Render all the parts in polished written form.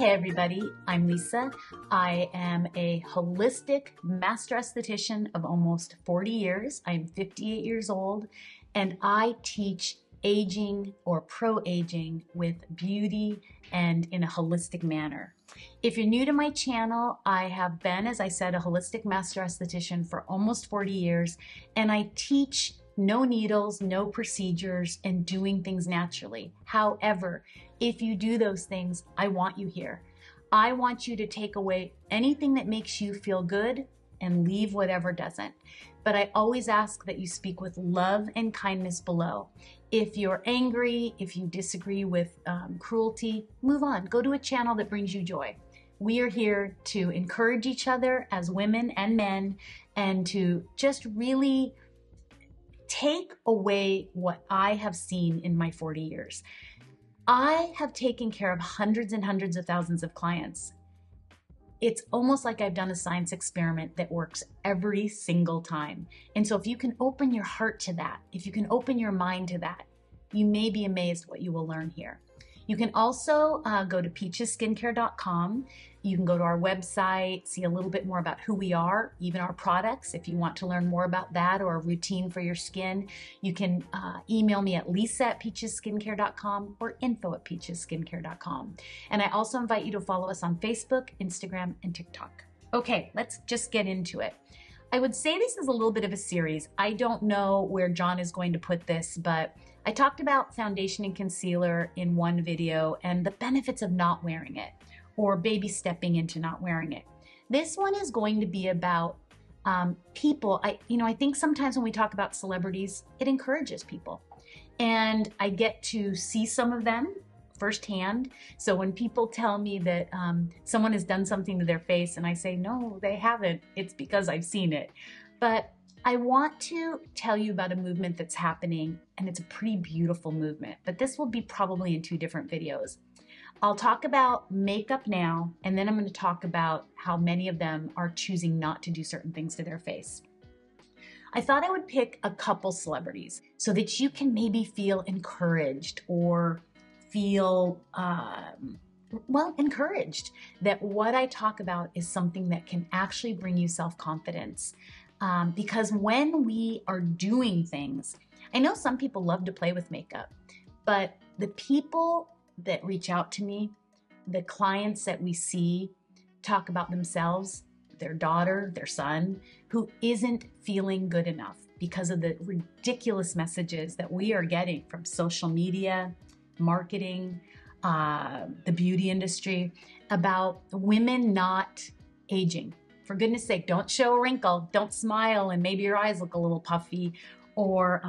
Hey everybody, I'm Lisa. I am a holistic master esthetician of almost 40 years. I'm 58 years old and I teach aging or pro-aging with beauty and in a holistic manner. If you're new to my channel, I have been, as I said, a holistic master esthetician for almost 40 years, and I teach no needles, no procedures, and doing things naturally. However, if you do those things, I want you here. I want you to take away anything that makes you feel good and leave whatever doesn't. But I always ask that you speak with love and kindness below. If you're angry, if you disagree with cruelty, move on. Go to a channel that brings you joy. We are here to encourage each other as women and men and to just really take away what I have seen in my 40 years. I have taken care of hundreds and hundreds of thousands of clients. It's almost like I've done a science experiment that works every single time. And so if you can open your heart to that, if you can open your mind to that, you may be amazed what you will learn here. You can also go to peachesskincare.com. You can go to our website, see a little bit more about who we are, even our products. If you want to learn more about that or a routine for your skin, you can email me at lisa@peachesskincare.com or info@peachesskincare.com. And I also invite you to follow us on Facebook, Instagram, and TikTok. Okay, let's just get into it. I would say this is a little bit of a series. I don't know where John is going to put this, but I talked about foundation and concealer in one video and the benefits of not wearing it or baby stepping into not wearing it. This one is going to be about people. I think sometimes when we talk about celebrities, it encourages people. And I get to see some of them firsthand. So when people tell me that someone has done something to their face and I say, no, they haven't, it's because I've seen it. But I want to tell you about a movement that's happening, and it's a pretty beautiful movement, but this will be probably in two different videos. I'll talk about makeup now, and then I'm going to talk about how many of them are choosing not to do certain things to their face. I thought I would pick a couple celebrities so that you can maybe feel encouraged or feel, encouraged that what I talk about is something that can actually bring you self-confidence. Because when we are doing things, I know some people love to play with makeup, but the people that reach out to me, the clients that we see talk about themselves, their daughter, their son, who isn't feeling good enough because of the ridiculous messages that we are getting from social media, marketing, the beauty industry about women not aging. For goodness sake, don't show a wrinkle, don't smile and maybe your eyes look a little puffy, or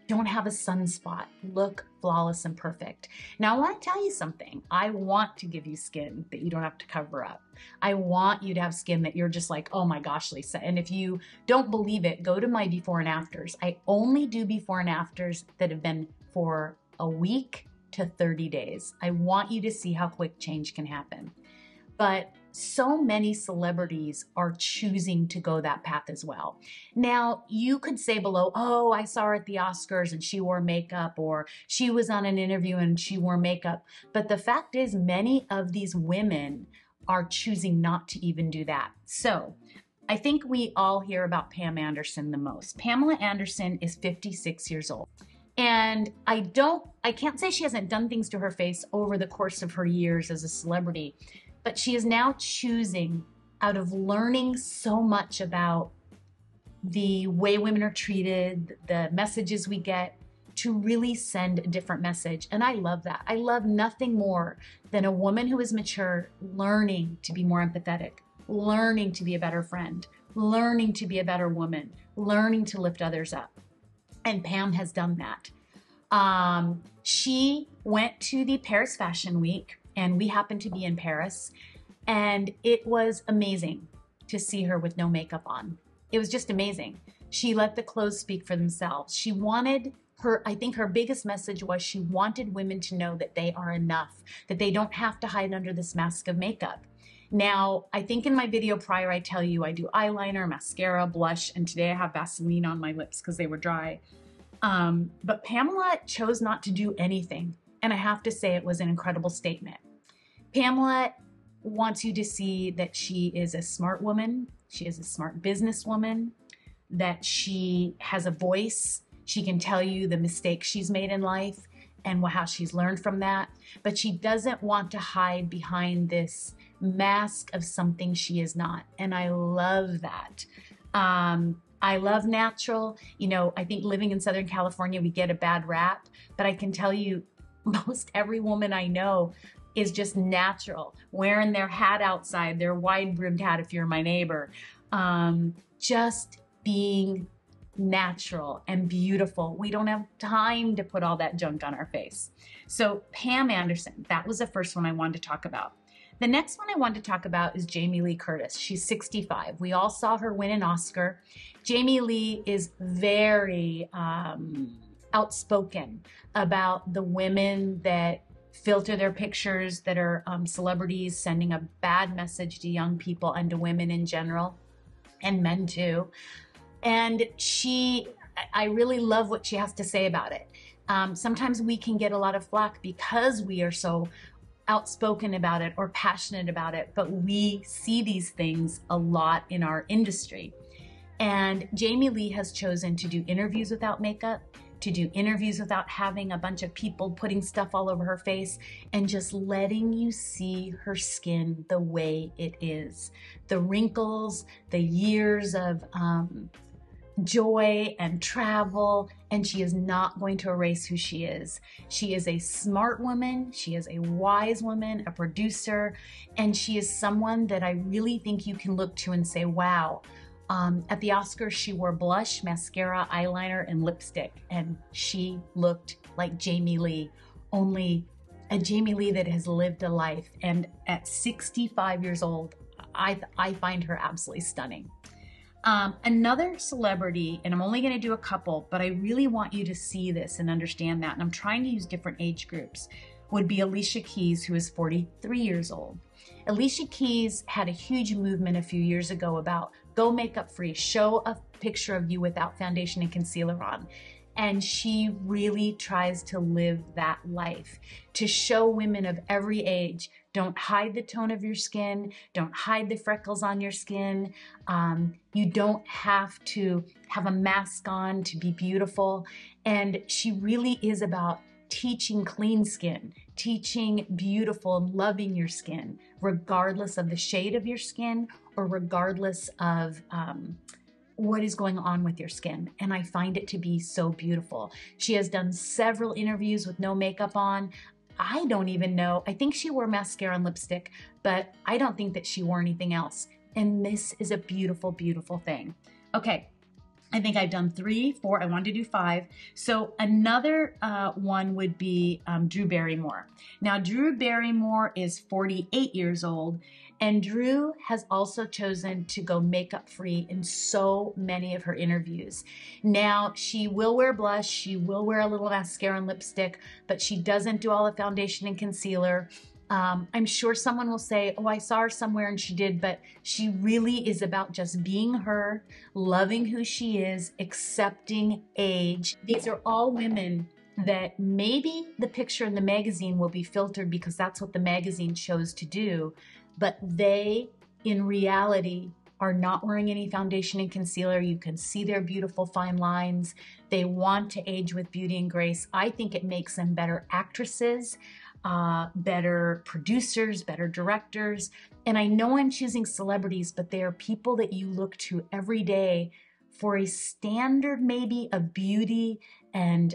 don't have a sunspot. Look flawless and perfect. Now I want to tell you something. I want to give you skin that you don't have to cover up. I want you to have skin that you're just like, oh my gosh, Lisa. And if you don't believe it, go to my before and afters. I only do before and afters that have been for a week to 30 days. I want you to see how quick change can happen. But so many celebrities are choosing to go that path as well. Now, you could say below, oh, I saw her at the Oscars and she wore makeup, or she was on an interview and she wore makeup. But the fact is, many of these women are choosing not to even do that. So I think we all hear about Pam Anderson the most. Pamela Anderson is 56 years old. And I can't say she hasn't done things to her face over the course of her years as a celebrity, but she is now choosing, out of learning so much about the way women are treated, the messages we get, to really send a different message. And I love that. I love nothing more than a woman who is mature, learning to be more empathetic, learning to be a better friend, learning to be a better woman, learning to lift others up. And Pam has done that. She went to the Paris Fashion Week, and we happened to be in Paris, and it was amazing to see her with no makeup on. It was just amazing. She let the clothes speak for themselves. She wanted I think her biggest message was she wanted women to know that they are enough, that they don't have to hide under this mask of makeup. Now, I think in my video prior, I tell you I do eyeliner, mascara, blush, and today I have Vaseline on my lips because they were dry. But Pamela chose not to do anything. And I have to say it was an incredible statement. Pamela wants you to see that she is a smart woman. She is a smart businesswoman, that she has a voice. She can tell you the mistakes she's made in life and how she's learned from that. But she doesn't want to hide behind this mask of something she is not. And I love that. I love natural. You know, I think living in Southern California, we get a bad rap, but I can tell you most every woman I know is just natural, wearing their hat outside, their wide-brimmed hat if you're my neighbor, just being natural and beautiful. We don't have time to put all that junk on our face. So Pam Anderson, that was the first one I wanted to talk about. The next one I wanted to talk about is Jamie Lee Curtis. She's 65. We all saw her win an Oscar. Jamie Lee is very outspoken about the women that filter their pictures, that are celebrities, sending a bad message to young people and to women in general, and men too. And I really love what she has to say about it. Sometimes we can get a lot of flack because we are so outspoken about it or passionate about it, but we see these things a lot in our industry. And Jamie Lee has chosen to do interviews without makeup, to do interviews without having a bunch of people putting stuff all over her face, and just letting you see her skin the way it is. The wrinkles, the years of joy and travel, and she is not going to erase who she is. She is a smart woman, she is a wise woman, a producer, and she is someone that I really think you can look to and say, wow. At the Oscars, she wore blush, mascara, eyeliner, and lipstick, and she looked like Jamie Lee, only a Jamie Lee that has lived a life. And at 65 years old, I find her absolutely stunning. Another celebrity, and I'm only going to do a couple, but I really want you to see this and understand that, and I'm trying to use different age groups, would be Alcia Keys, who is 43 years old. Alcia Keys had a huge movement a few years ago about go makeup free, show a picture of you without foundation and concealer on. And she really tries to live that life, to show women of every age, don't hide the tone of your skin, don't hide the freckles on your skin. You don't have to have a mask on to be beautiful. And she really is about teaching clean skin, teaching beautiful and loving your skin, regardless of the shade of your skin or regardless of what is going on with your skin. And I find it to be so beautiful. She has done several interviews with no makeup on. I don't even know. I think she wore mascara and lipstick, but I don't think that she wore anything else. And this is a beautiful, beautiful thing. Okay. I think I've done 3, 4, I wanted to do 5. So another one would be Drew Barrymore. Now, Drew Barrymore is 48 years old, and Drew has also chosen to go makeup free in so many of her interviews. Now, she will wear blush, she will wear a little mascara and lipstick, but she doesn't do all the foundation and concealer. I'm sure someone will say, oh, I saw her somewhere and she did, but she really is about just being her, loving who she is, accepting age. These are all women that maybe the picture in the magazine will be filtered because that's what the magazine chose to do, but they, in reality, are not wearing any foundation and concealer. You can see their beautiful fine lines. They want to age with beauty and grace. I think it makes them better actresses, better producers, better directors. And I know I'm choosing celebrities, but they are people that you look to every day for a standard maybe of beauty and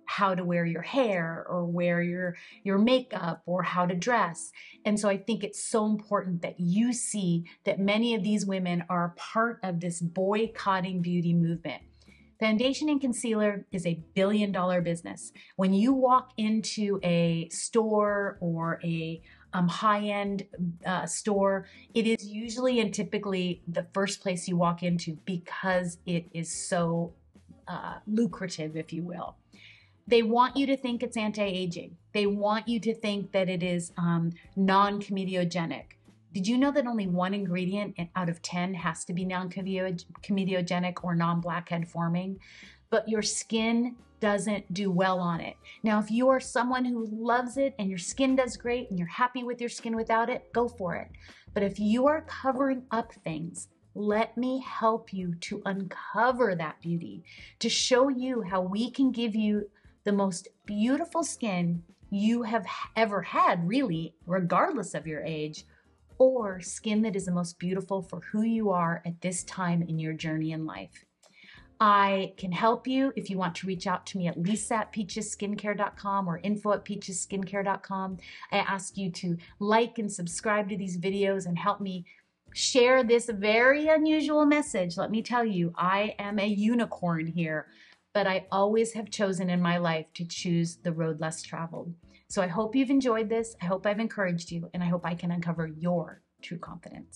how to wear your hair or wear your makeup or how to dress. And so I think it's so important that you see that many of these women are a part of this boycotting beauty movement. Foundation and concealer is a billion-dollar business. When you walk into a store or a high-end store, it is usually and typically the first place you walk into because it is so lucrative, if you will. They want you to think it's anti-aging. They want you to think that it is non-comedogenic. Did you know that only 1 ingredient out of 10 has to be non-comedogenic or non-blackhead forming? but your skin doesn't do well on it. Now, if you are someone who loves it and your skin does great and you're happy with your skin without it, go for it. But if you are covering up things, let me help you to uncover that beauty, to show you how we can give you the most beautiful skin you have ever had, really, regardless of your age, or skin that is the most beautiful for who you are at this time in your journey in life. I can help you if you want to reach out to me at lisa@peachesskincare.com or info@peachesskincare.com. I ask you to like and subscribe to these videos and help me share this very unusual message. Let me tell you, I am a unicorn here, but I always have chosen in my life to choose the road less traveled. So I hope you've enjoyed this. I hope I've encouraged you, and I hope I can uncover your true confidence.